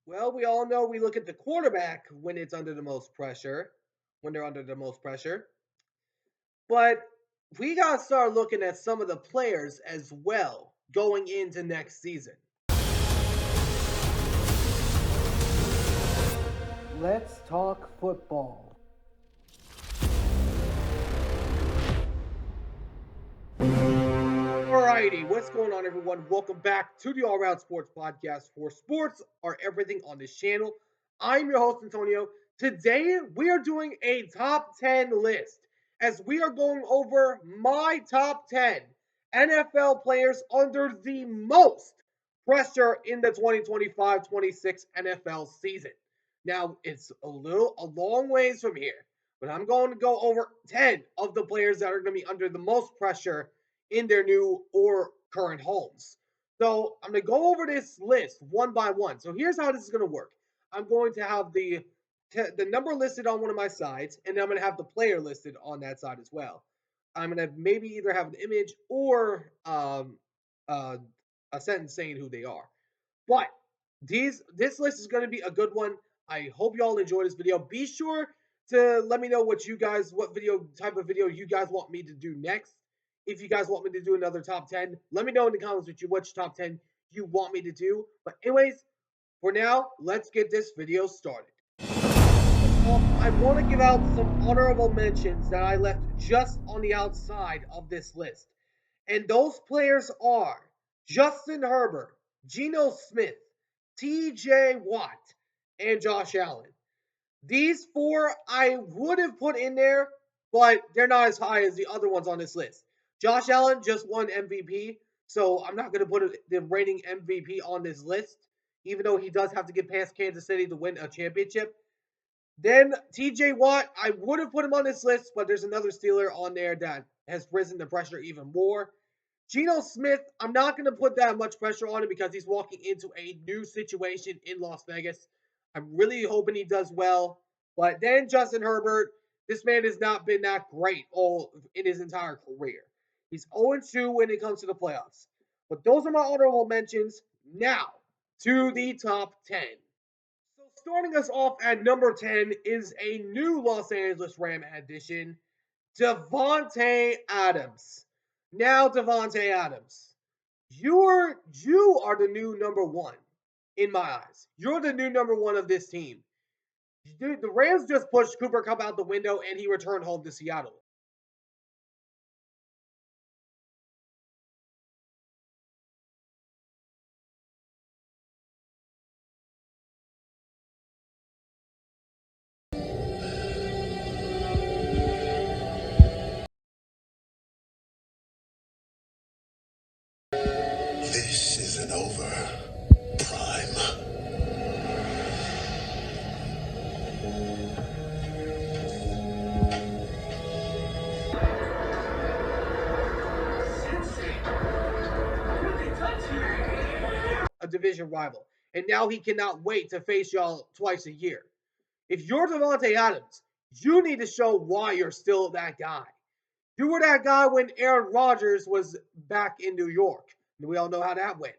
Well, we all know we look at the quarterback when they're under the most pressure. But we got to start looking at some of the players as well going into next season. Let's talk football. Alrighty, what's going on, everyone? Welcome back to the All Around Sports Podcast, for sports are everything on this channel. I'm your host, Antonio. Today, we are doing a top 10 list as we are going over my top 10 NFL players under the most pressure in the 2025-26 NFL season. Now, it's a long ways from here, but I'm going to go over 10 of the players that are going to be under the most pressure in their new or current homes. So I'm going to go over this list one by one. So here's how this is going to work. I'm going to have the number listed on one of my sides, and then I'm going to have the player listed on that side as well. I'm going to maybe either have an image or uh, a sentence saying who they are. But this list is going to be a good one. I hope you all enjoy this video. Be sure to let me know what video type of video you guys want me to do next. If you guys want me to do another top 10, let me know in the comments which top 10 you want me to do. But anyways, for now, let's get this video started. I want to give out some honorable mentions that I left just on the outside of this list. And those players are Justin Herbert, Geno Smith, TJ Watt, and Josh Allen. These four I would have put in there, but they're not as high as the other ones on this list. Josh Allen just won MVP, so I'm not going to put the reigning MVP on this list, even though he does have to get past Kansas City to win a championship. Then TJ Watt, I would have put him on this list, but there's another Steeler on there that has risen the pressure even more. Geno Smith, I'm not going to put that much pressure on him because he's walking into a new situation in Las Vegas. I'm really hoping he does well. But then Justin Herbert, this man has not been that great all in his entire career. He's 0-2 when it comes to the playoffs. But those are my honorable mentions. Now to the top 10. So starting us off at number 10 is a new Los Angeles Ram addition, Davante Adams. Now, Davante Adams, you are the new number one in my eyes. You're the new number one of this team. Dude, the Rams just pushed Cooper Kupp out the window and he returned home to Seattle. This isn't over, Prime. A division rival. And now he cannot wait to face y'all twice a year. If you're Davante Adams, you need to show why you're still that guy. You were that guy when Aaron Rodgers was back in New York. And we all know how that went.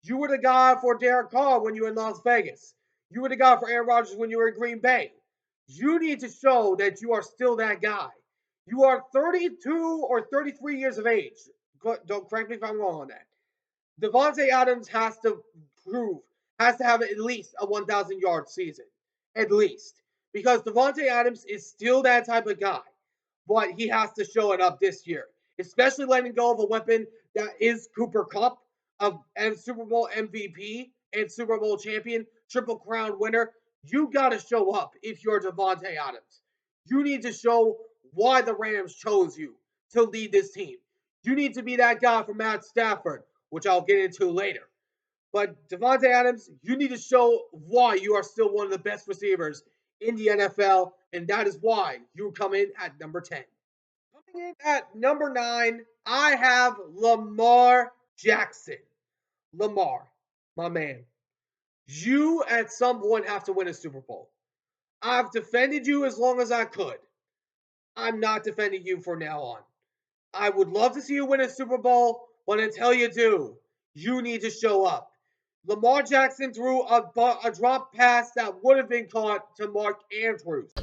You were the guy for Derek Carr when you were in Las Vegas. You were the guy for Aaron Rodgers when you were in Green Bay. You need to show that you are still that guy. You are 32 or 33 years of age. Don't correct me if I'm wrong on that. Davante Adams has to have at least a 1,000-yard season. At least. Because Davante Adams is still that type of guy. But he has to show it up this year. Especially letting go of a weapon that is Cooper Kupp, and Super Bowl MVP and Super Bowl champion, Triple Crown winner. You got to show up if you're Davante Adams. You need to show why the Rams chose you to lead this team. You need to be that guy for Matt Stafford, which I'll get into later. But Davante Adams, you need to show why you are still one of the best receivers in the NFL, and that is why you come in at number 10. Coming in at number 9, I have Lamar Jackson. Lamar, my man, you at some point have to win a Super Bowl. I've defended you as long as I could. I'm not defending you from now on. I would love to see you win a Super Bowl, but until you do, you need to show up. Lamar Jackson threw a drop pass that would have been caught to Mark Andrews.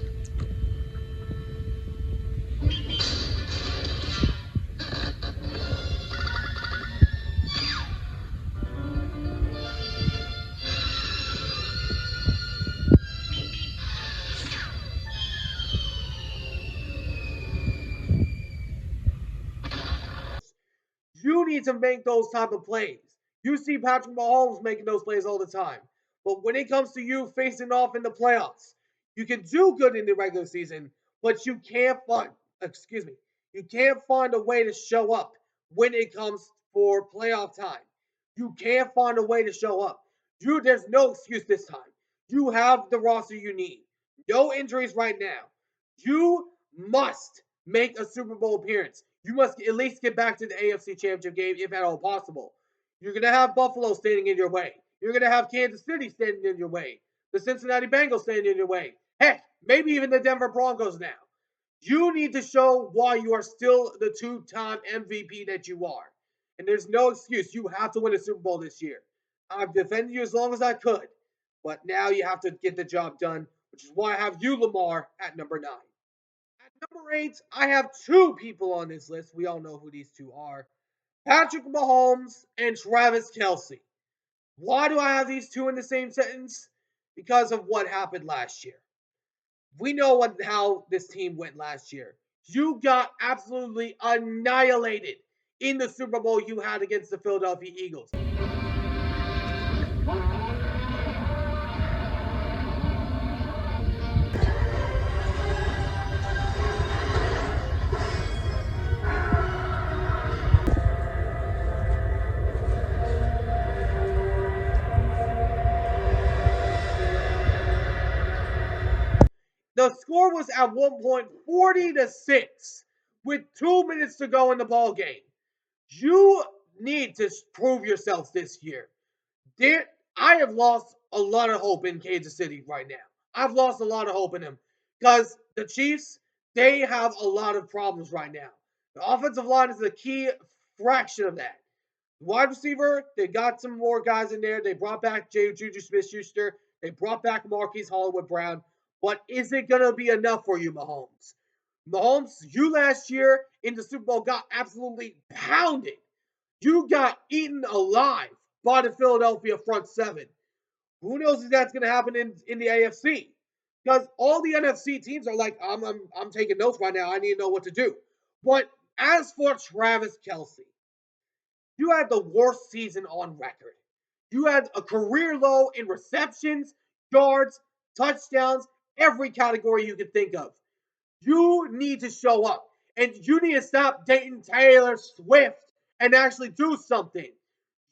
You need to make those type of plays. You see Patrick Mahomes making those plays all the time. But when it comes to you facing off in the playoffs, you can do good in the regular season, but you can't find a way to show up when it comes for playoff time. You can't find a way to show up. There's no excuse this time. You have the roster you need. No injuries right now. You must make a Super Bowl appearance. You must at least get back to the AFC Championship game if at all possible. You're going to have Buffalo standing in your way. You're going to have Kansas City standing in your way. The Cincinnati Bengals standing in your way. Heck, maybe even the Denver Broncos now. You need to show why you are still the two-time MVP that you are. And there's no excuse. You have to win a Super Bowl this year. I've defended you as long as I could. But now you have to get the job done, which is why I have you, Lamar, at number 9. At number 8, I have two people on this list. We all know who these two are. Patrick Mahomes and Travis Kelce. Why do I have these two in the same sentence? Because of what happened last year. We know how this team went last year. You got absolutely annihilated in the Super Bowl you had against the Philadelphia Eagles. The score was at one point 40-6 with 2 minutes to go in the ball game. You need to prove yourselves this year. I have lost a lot of hope in Kansas City right now. I've lost a lot of hope in them because the Chiefs, they have a lot of problems right now. The offensive line is a key fraction of that. Wide receiver, they got some more guys in there. They brought back Juju Smith-Schuster. They brought back Marquise Hollywood-Brown. But is it going to be enough for you, Mahomes? Mahomes, you last year in the Super Bowl got absolutely pounded. You got eaten alive by the Philadelphia front seven. Who knows if that's going to happen in the AFC? Because all the NFC teams are like, I'm taking notes right now. I need to know what to do. But as for Travis Kelce, you had the worst season on record. You had a career low in receptions, yards, touchdowns, every category you could think of. You need to show up. And you need to stop dating Taylor Swift and actually do something.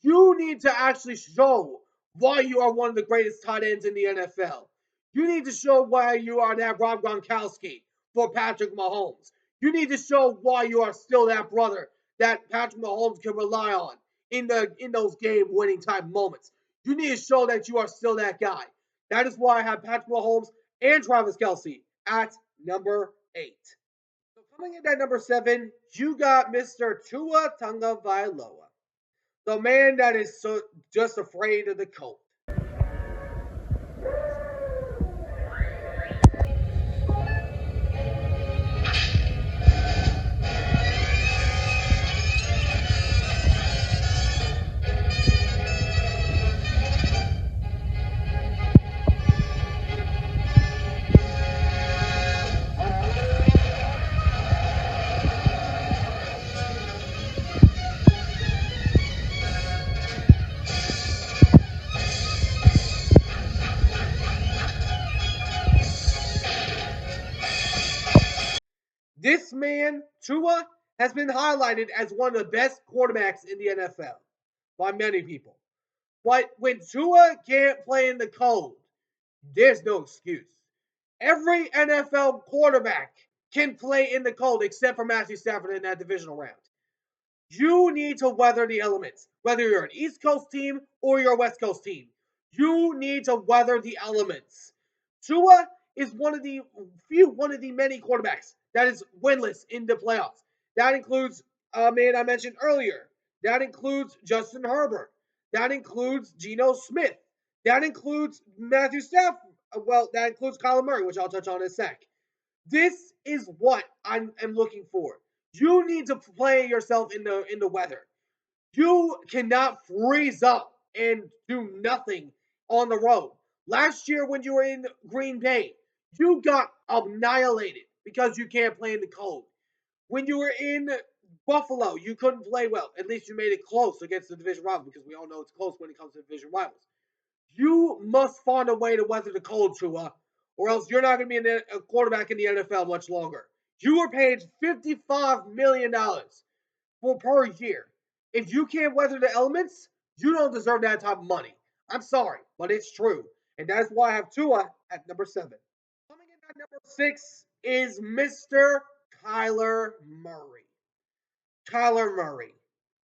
You need to actually show why you are one of the greatest tight ends in the NFL. You need to show why you are that Rob Gronkowski for Patrick Mahomes. You need to show why you are still that brother that Patrick Mahomes can rely on in those game-winning type moments. You need to show that you are still that guy. That is why I have Patrick Mahomes and Travis Kelce at number 8. So coming in at number 7, you got Mr. Tua Tagovailoa, the man that is just afraid of the cold. This man, Tua, has been highlighted as one of the best quarterbacks in the NFL by many people. But when Tua can't play in the cold, there's no excuse. Every NFL quarterback can play in the cold except for Matthew Stafford in that divisional round. You need to weather the elements, whether you're an East Coast team or you're a West Coast team. You need to weather the elements. Tua is one of the many quarterbacks that is winless in the playoffs. That includes a man I mentioned earlier. That includes Justin Herbert. That includes Geno Smith. That includes Matthew Stafford. Well, that includes Kyler Murray, which I'll touch on in a sec. This is what I am looking for. You need to play yourself in the weather. You cannot freeze up and do nothing on the road. Last year, when you were in Green Bay, you got annihilated because you can't play in the cold. When you were in Buffalo, you couldn't play well. At least you made it close against the division rival because we all know it's close when it comes to division rivals. You must find a way to weather the cold, Tua, or else you're not going to be a quarterback in the NFL much longer. You were paid $55 million for per year. If you can't weather the elements, you don't deserve that type of money. I'm sorry, but it's true. And that's why I have Tua at number 7. Coming in at number 6 is Mr. Kyler Murray. Kyler Murray,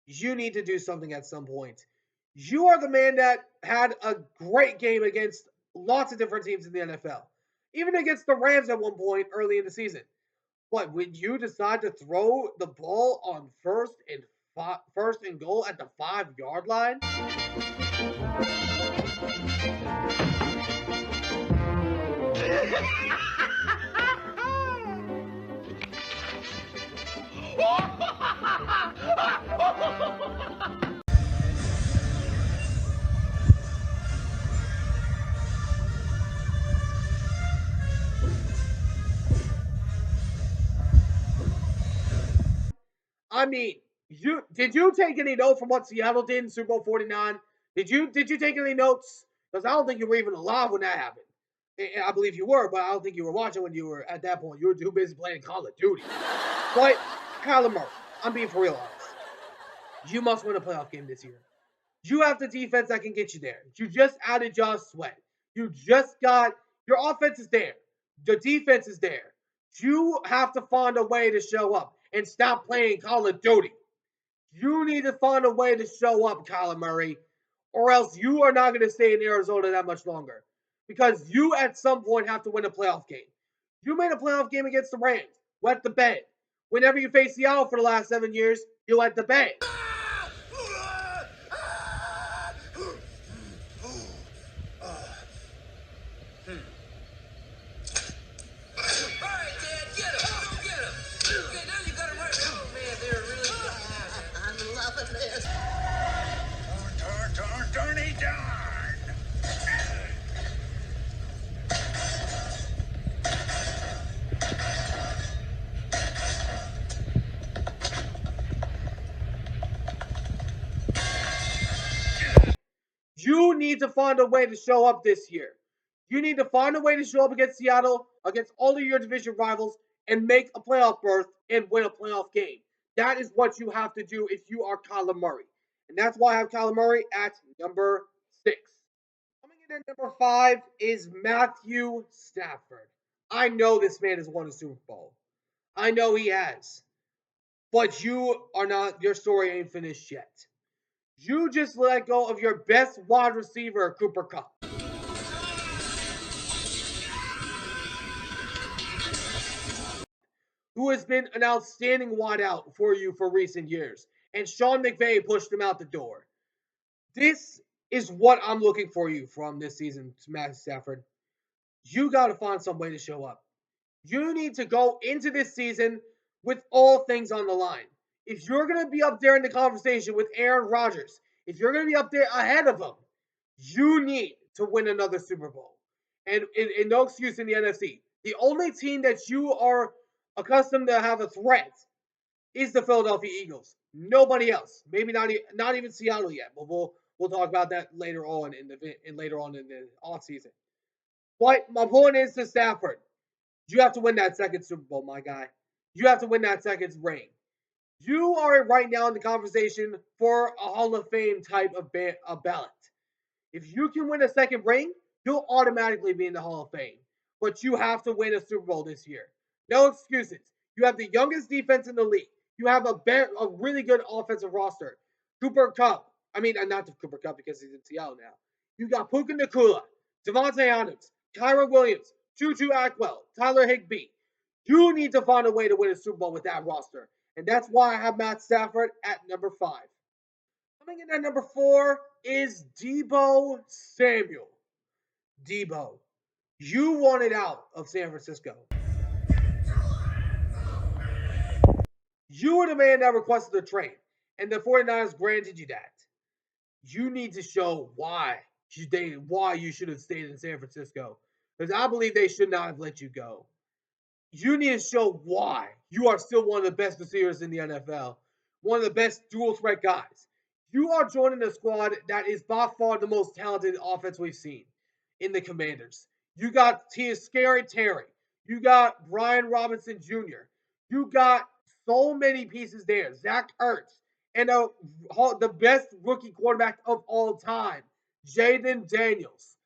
you need to do something at some point. You are the man that had a great game against lots of different teams in the NFL, even against the Rams at one point early in the season. But when you decide to throw the ball on first and goal at the 5-yard line, I mean, you take any note from what Seattle did in Super Bowl 49? Did you take any notes? Because I don't think you were even alive when that happened. I believe you were, but I don't think you were watching when you were at that point. You were too busy playing Call of Duty. But Kyler Murray, I'm being for real honest. You must win a playoff game this year. You have the defense that can get you there. You just added Josh Sweat. You just got your offense is there. The defense is there. You have to find a way to show up and stop playing Call of Duty. You need to find a way to show up, Kyler Murray, or else you are not going to stay in Arizona that much longer. Because you at some point have to win a playoff game. You made a playoff game against the Rams. Wet the bed. Whenever you face Seattle for the last 7 years, you wet the bed. You need to find a way to show up this year. You need to find a way to show up against Seattle, against all of your division rivals, and make a playoff berth and win a playoff game. That is what you have to do if you are Kyler Murray. And that's why I have Kyler Murray at number 6. Coming in at number 5 is Matthew Stafford. I know this man has won a Super Bowl. I know he has. But your story ain't finished yet. You just let go of your best wide receiver, Cooper Kupp, who has been an outstanding wideout for you for recent years. And Sean McVay pushed him out the door. This is what I'm looking for you from this season, Matt Stafford. You got to find some way to show up. You need to go into this season with all things on the line. If you're going to be up there in the conversation with Aaron Rodgers, if you're going to be up there ahead of him, you need to win another Super Bowl. And no excuse in the NFC. The only team that you are accustomed to have a threat is the Philadelphia Eagles. Nobody else. Maybe not even Seattle yet. But we'll talk about that later on in the offseason. But my point is to Stafford. You have to win that second Super Bowl, my guy. You have to win that second ring. You are right now in the conversation for a Hall of Fame type of ballot. If you can win a second ring, you'll automatically be in the Hall of Fame. But you have to win a Super Bowl this year. No excuses. You have the youngest defense in the league. You have a really good offensive roster. Cooper Kupp. I mean, not Cooper Kupp because he's in Seattle now. You got Puka Nacua, Devontae Adams, Kyron Williams, Tutu Atwell, Tyler Higbee. You need to find a way to win a Super Bowl with that roster. And that's why I have Matt Stafford at number 5. Coming in at number 4 is Deebo Samuel. Deebo, you wanted out of San Francisco. You were the man that requested a trade, and the 49ers granted you that. You need to show why you should have stayed in San Francisco. Because I believe they should not have let you go. You need to show why you are still one of the best receivers in the NFL, one of the best dual threat guys. You are joining a squad that is by far the most talented offense we've seen in the Commanders. You got Scary Terry. You got Brian Robinson Jr. You got so many pieces there. Zach Ertz and the best rookie quarterback of all time, Jaden Daniels.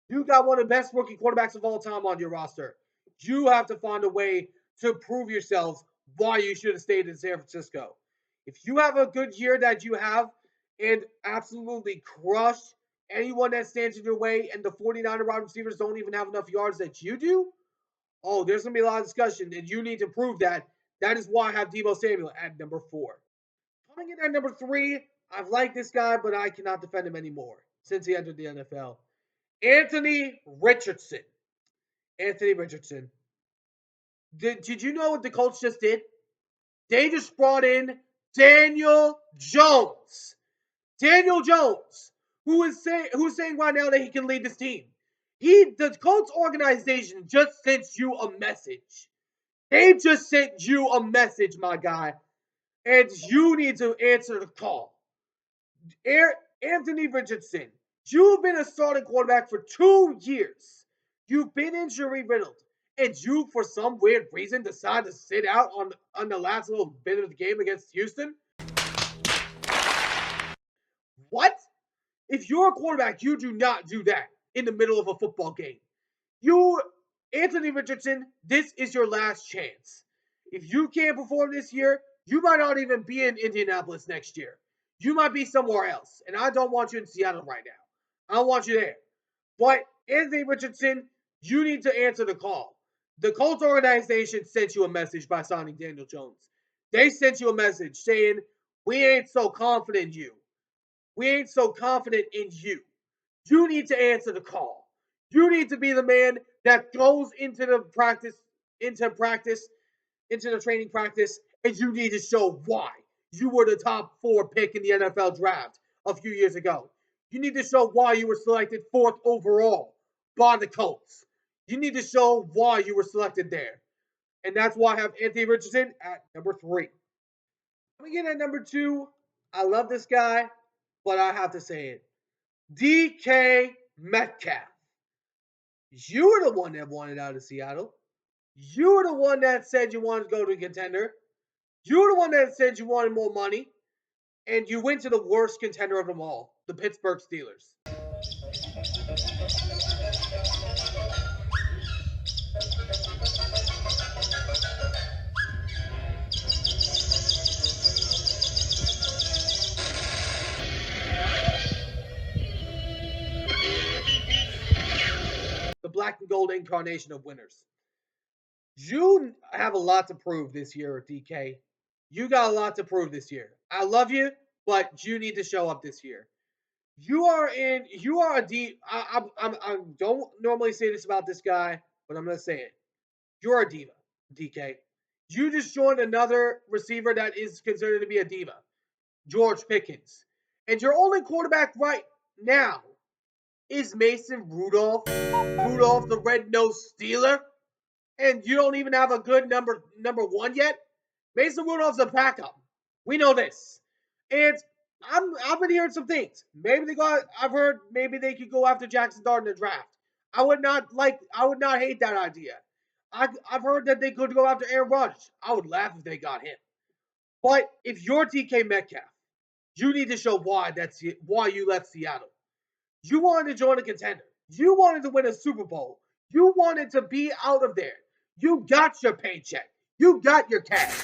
You got one of the best rookie quarterbacks of all time on your roster. You have to find a way to prove yourselves why you should have stayed in San Francisco. If you have a good year that you have and absolutely crush anyone that stands in your way and the 49er wide receivers don't even have enough yards that you do, oh, there's going to be a lot of discussion, and you need to prove that. That is why I have Deebo Samuel at number 4. Coming in at number 3, I've liked this guy, but I cannot defend him anymore since he entered the NFL. Anthony Richardson. Anthony Richardson. Did you know what the Colts just did? They just brought in Daniel Jones. Daniel Jones, who's saying right now that he can lead this team. The Colts organization just sent you a message. They just sent you a message, my guy, and you need to answer the call. Anthony Richardson, you've been a starting quarterback for 2 years. You've been injury riddled, and you, for some weird reason, decide to sit out on the last little bit of the game against Houston. What? If you're a quarterback, you do not do that in the middle of a football game. Anthony Richardson, this is your last chance. If you can't perform this year, you might not even be in Indianapolis next year. You might be somewhere else, and I don't want you in Seattle right now. I don't want you there. But Anthony Richardson, you need to answer the call. The Colts organization sent you a message by signing Daniel Jones. They sent you a message saying, we ain't so confident in you. We ain't so confident in you. You need to answer the call. You need to be the man that goes into the training practice, and you need to show why you were the top 4 pick in the NFL draft a few years ago. You need to show why you were selected 4th overall by the Colts. You need to show why you were selected there. And that's why I have Anthony Richardson at number 3. Coming in at number 2, I love this guy, but I have to say it. DK Metcalf. You were the one that wanted out of Seattle. You were the one that said you wanted to go to a contender. You were the one that said you wanted more money. And you went to the worst contender of them all, the Pittsburgh Steelers. The black and gold incarnation of winners. You have a lot to prove this year, DK. You got a lot to prove this year. I love you, but you need to show up this year. You are a D. I don't normally say this about this guy, but I'm going to say it. You're a diva, DK. You just joined another receiver that is considered to be a diva, George Pickens. And your only quarterback right now is Mason Rudolph. Rudolph, the red-nosed Steeler. And you don't even have a good number 1 yet. Mason Rudolph's a backup. We know this. And I've been hearing some things. I've heard maybe they could go after Jackson Dart in the draft. I would not hate that idea. I've heard that they could go after Aaron Rodgers. I would laugh if they got him. But if you're DK Metcalf, you need to show why you left Seattle. You wanted to join a contender. You wanted to win a Super Bowl. You wanted to be out of there. You got your paycheck. You got your cash.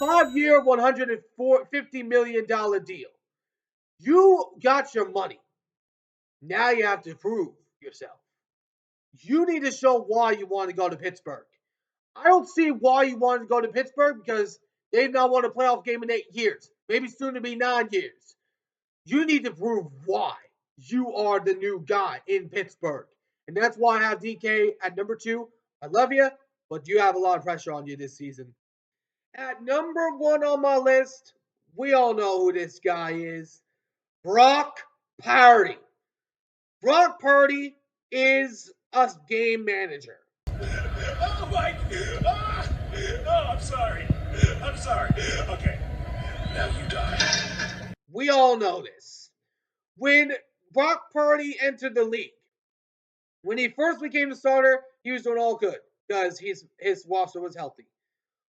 5-year, $150 million deal. You got your money. Now you have to prove yourself. You need to show why you want to go to Pittsburgh. I don't see why you want to go to Pittsburgh because they've not won a playoff game in 8 years. Maybe soon to be 9 years. You need to prove why you are the new guy in Pittsburgh. And that's why I have DK at number 2. I love you, but you have a lot of pressure on you this season. At number 1 on my list, we all know who this guy is. Brock Purdy. Brock Purdy is a game manager. Oh my! Oh, I'm sorry. I'm sorry. Okay, now you die. We all know this. When Brock Purdy entered the league, when he first became the starter, he was doing all good because his roster was healthy.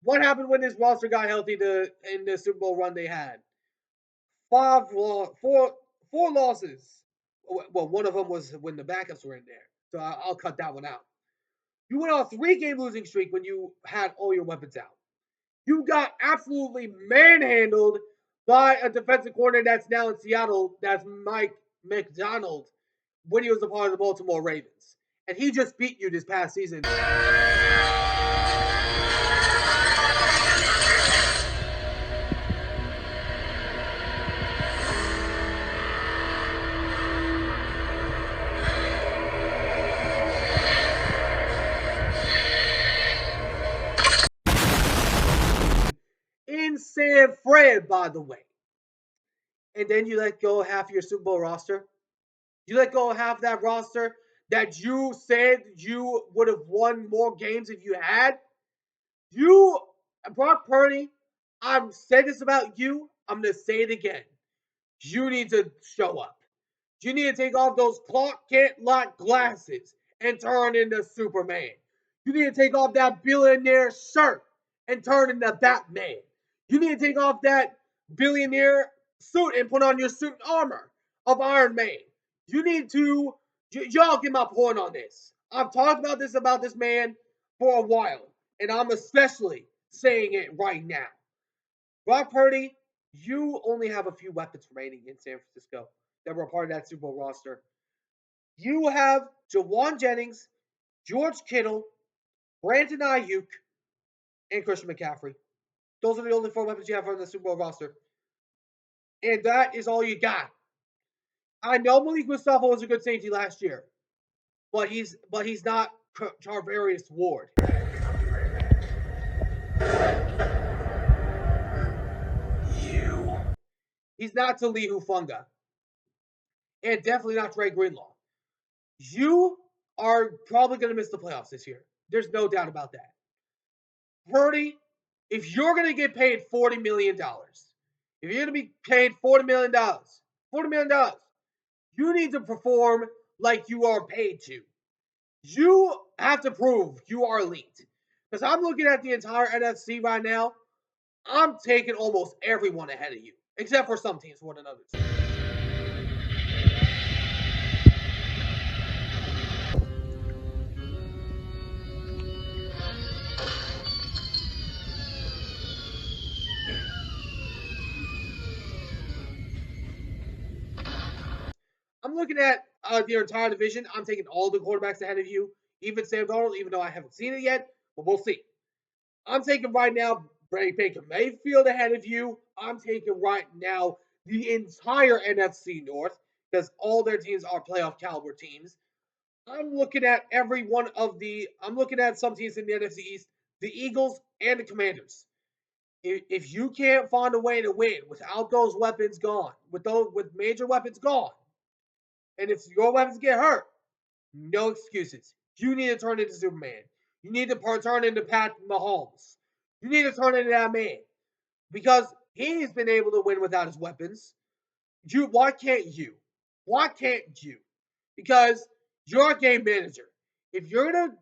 What happened when his roster got healthy in the Super Bowl run they had? Four losses. Well, one of them was when the backups were in there, so I'll cut that one out. You went on a 3-game losing streak when you had all your weapons out. You got absolutely manhandled by a defensive coordinator that's now in Seattle. That's Mike Macdonald when he was a part of the Baltimore Ravens. And he just beat you this past season. In San Fran, by the way. And then you let go of half your Super Bowl roster. You let go of half that roster that you said you would have won more games if you had. You, Brock Purdy, I've said this about you. I'm going to say it again. You need to show up. You need to take off those Clark Kent-like glasses and turn into Superman. You need to take off that billionaire shirt and turn into Batman. You need to take off that billionaire suit and put on your suit and armor of Iron Man. You need to, y'all get my point on this. I've talked about this man for a while, and I'm especially saying it right now. Brock Purdy, you only have a few weapons remaining in San Francisco that were a part of that Super Bowl roster. You have Jawan Jennings, George Kittle, Brandon Ayuk, and Christian McCaffrey. Those are the only 4 weapons you have on the Super Bowl roster. And that is all you got. I know Malik Mustafa was a good safety last year, but he's not Charvarius Ward. You. He's not Tali Hufanga. And definitely not Dre Greenlaw. You are probably going to miss the playoffs this year. There's no doubt about that. Purdy, if you're going to get paid $40 million, if you're going to be paid $40 million, you need to perform like you are paid to. You have to prove you are elite. Because I'm looking at the entire NFC right now. I'm taking almost everyone ahead of you, except for some teams more than others. I'm looking at the entire division. I'm taking all the quarterbacks ahead of you, even Sam Darnold, even though I haven't seen it yet, but we'll see. I'm taking right now Baker Mayfield ahead of you. I'm taking right now the entire NFC North because all their teams are playoff caliber teams. I'm looking at I'm looking at some teams in the NFC East, the Eagles and the Commanders. If you can't find a way to win without those weapons gone, with major weapons gone, and if your weapons get hurt, no excuses. You need to turn into Superman. You need to turn into Pat Mahomes. You need to turn into that man because he's been able to win without his weapons. Why can't you? Why can't you? Because you're a game manager. If you're gonna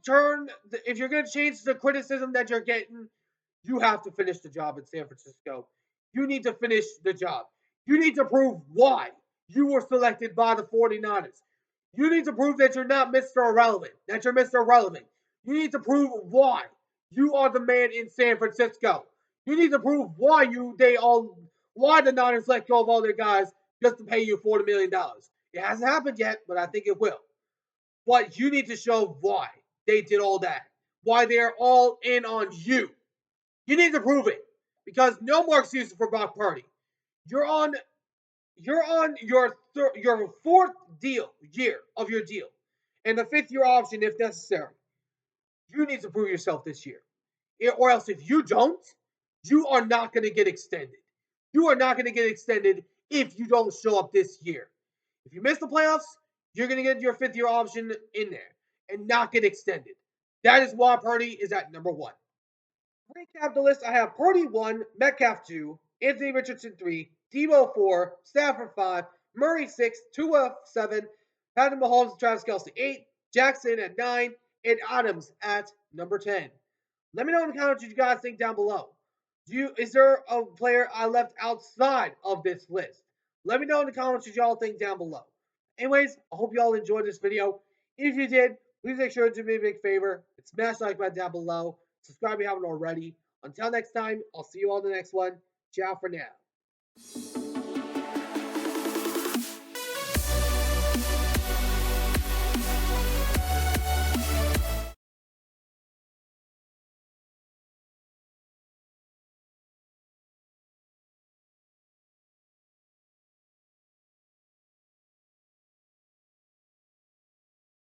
change the criticism that you're getting, you have to finish the job in San Francisco. You need to finish the job. You need to prove why you were selected by the 49ers. You need to prove that you're not Mr. Irrelevant, that you're Mr. Irrelevant. You need to prove why you are the man in San Francisco. You need to prove why the Niners let go of all their guys just to pay you $40 million. It hasn't happened yet, but I think it will. But you need to show why they did all that, why they're all in on you. You need to prove it because no more excuses for Brock Purdy. You're on you're on your fourth year of your deal, and the fifth year option if necessary. You need to prove yourself this year, or else if you don't, you are not going to get extended. You are not going to get extended if you don't show up this year. If you miss the playoffs, you're going to get your fifth year option in there and not get extended. That is why Purdy is at number one. Recap the list. I have Purdy 1, Metcalf 2, Anthony Richardson 3, Debo 4, Stafford 5, Murray 6, Tua 7, Patrick Mahomes and Travis Kelce 8, Jackson at 9, and Adams at number 10. Let me know in the comments what you guys think down below. Is there a player I left outside of this list? Let me know in the comments what y'all think down below. Anyways, I hope y'all enjoyed this video. If you did, please make sure to do me a big favor and smash the like button down below. Subscribe if you haven't already. Until next time, I'll see you all in the next one. Ciao for now.